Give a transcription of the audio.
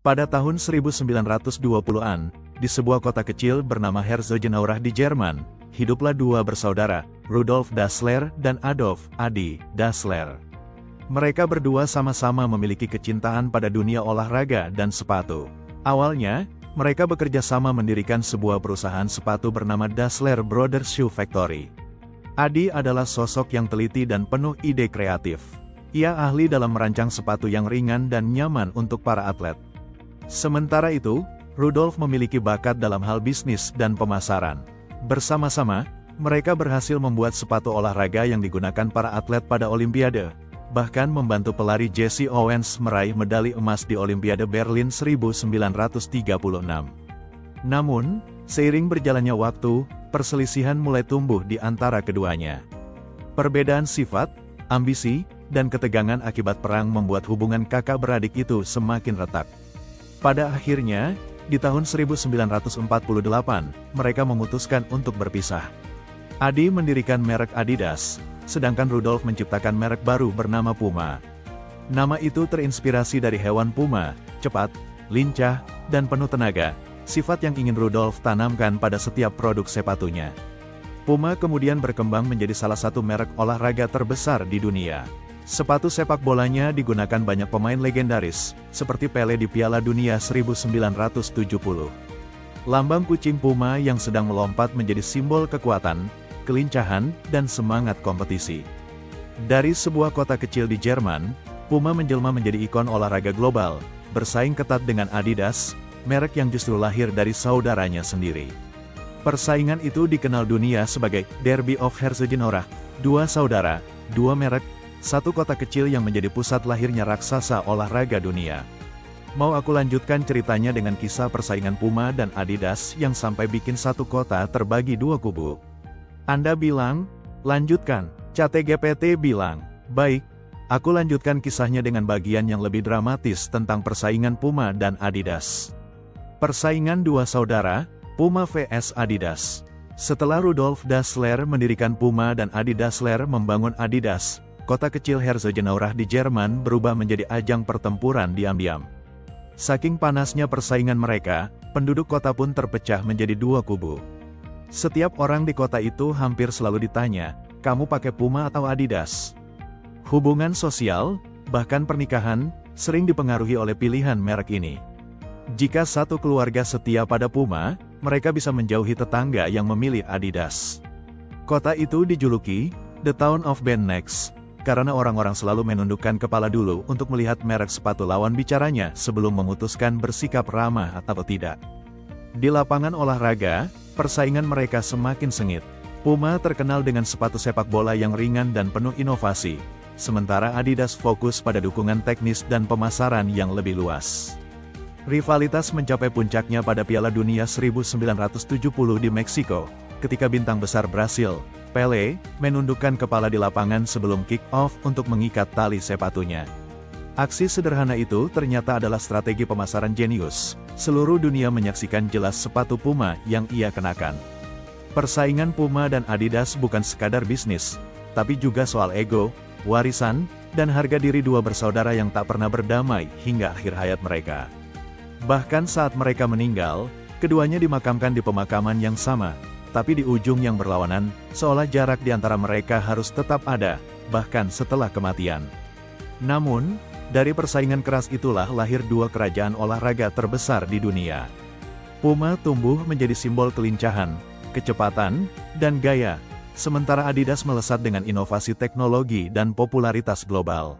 Pada tahun 1920-an, di sebuah kota kecil bernama Herzogenaurach di Jerman, hiduplah dua bersaudara, Rudolf Dassler dan Adolf Adi Dassler. Mereka berdua sama-sama memiliki kecintaan pada dunia olahraga dan sepatu. Awalnya, mereka bekerja sama mendirikan sebuah perusahaan sepatu bernama Dassler Brothers Shoe Factory. Adi adalah sosok yang teliti dan penuh ide kreatif. Ia ahli dalam merancang sepatu yang ringan dan nyaman untuk para atlet. Sementara itu, Rudolf memiliki bakat dalam hal bisnis dan pemasaran. Bersama-sama, mereka berhasil membuat sepatu olahraga yang digunakan para atlet pada Olimpiade, bahkan membantu pelari Jesse Owens meraih medali emas di Olimpiade Berlin 1936. Namun, seiring berjalannya waktu, perselisihan mulai tumbuh di antara keduanya. Perbedaan sifat, ambisi, dan ketegangan akibat perang membuat hubungan kakak beradik itu semakin retak. Pada akhirnya, di tahun 1948, mereka memutuskan untuk berpisah. Adi mendirikan merek Adidas, sedangkan Rudolf menciptakan merek baru bernama Puma. Nama itu terinspirasi dari hewan puma, cepat, lincah, dan penuh tenaga, sifat yang ingin Rudolf tanamkan pada setiap produk sepatunya. Puma kemudian berkembang menjadi salah satu merek olahraga terbesar di dunia. Sepatu sepak bolanya digunakan banyak pemain legendaris, seperti Pele di Piala Dunia 1970. Lambang kucing Puma yang sedang melompat menjadi simbol kekuatan, kelincahan, dan semangat kompetisi. Dari sebuah kota kecil di Jerman, Puma menjelma menjadi ikon olahraga global, bersaing ketat dengan Adidas, merek yang justru lahir dari saudaranya sendiri. Persaingan itu dikenal dunia sebagai Derby of Herzogenaurach, dua saudara, dua merek, satu kota kecil yang menjadi pusat lahirnya raksasa olahraga dunia. Mau aku lanjutkan ceritanya dengan kisah persaingan Puma dan Adidas yang sampai bikin satu kota terbagi dua kubu? Anda bilang, lanjutkan. ChatGPT bilang, baik, aku lanjutkan kisahnya dengan bagian yang lebih dramatis tentang persaingan Puma dan Adidas. Persaingan dua saudara, Puma vs Adidas. Setelah Rudolf Dassler mendirikan Puma dan Adi Dassler membangun Adidas, kota kecil Herzogenaurach di Jerman berubah menjadi ajang pertempuran diam-diam. Saking panasnya persaingan mereka, penduduk kota pun terpecah menjadi dua kubu. Setiap orang di kota itu hampir selalu ditanya, kamu pakai Puma atau Adidas? Hubungan sosial, bahkan pernikahan, sering dipengaruhi oleh pilihan merek ini. Jika satu keluarga setia pada Puma, mereka bisa menjauhi tetangga yang memilih Adidas. Kota itu dijuluki The Town of Bend Necks, karena orang-orang selalu menundukkan kepala dulu untuk melihat merek sepatu lawan bicaranya sebelum memutuskan bersikap ramah atau tidak. Di lapangan olahraga, persaingan mereka semakin sengit. Puma terkenal dengan sepatu sepak bola yang ringan dan penuh inovasi, sementara Adidas fokus pada dukungan teknis dan pemasaran yang lebih luas. Rivalitas mencapai puncaknya pada Piala Dunia 1970 di Meksiko, ketika bintang besar Brasil, Pele, menundukkan kepala di lapangan sebelum kick-off untuk mengikat tali sepatunya. Aksi sederhana itu ternyata adalah strategi pemasaran jenius. Seluruh dunia menyaksikan jelas sepatu Puma yang ia kenakan. Persaingan Puma dan Adidas bukan sekadar bisnis, tapi juga soal ego, warisan, dan harga diri dua bersaudara yang tak pernah berdamai hingga akhir hayat mereka. Bahkan saat mereka meninggal, keduanya dimakamkan di pemakaman yang sama, tapi di ujung yang berlawanan, seolah jarak di antara mereka harus tetap ada, bahkan setelah kematian. Namun, dari persaingan keras itulah lahir dua kerajaan olahraga terbesar di dunia. Puma tumbuh menjadi simbol kelincahan, kecepatan, dan gaya, sementara Adidas melesat dengan inovasi teknologi dan popularitas global.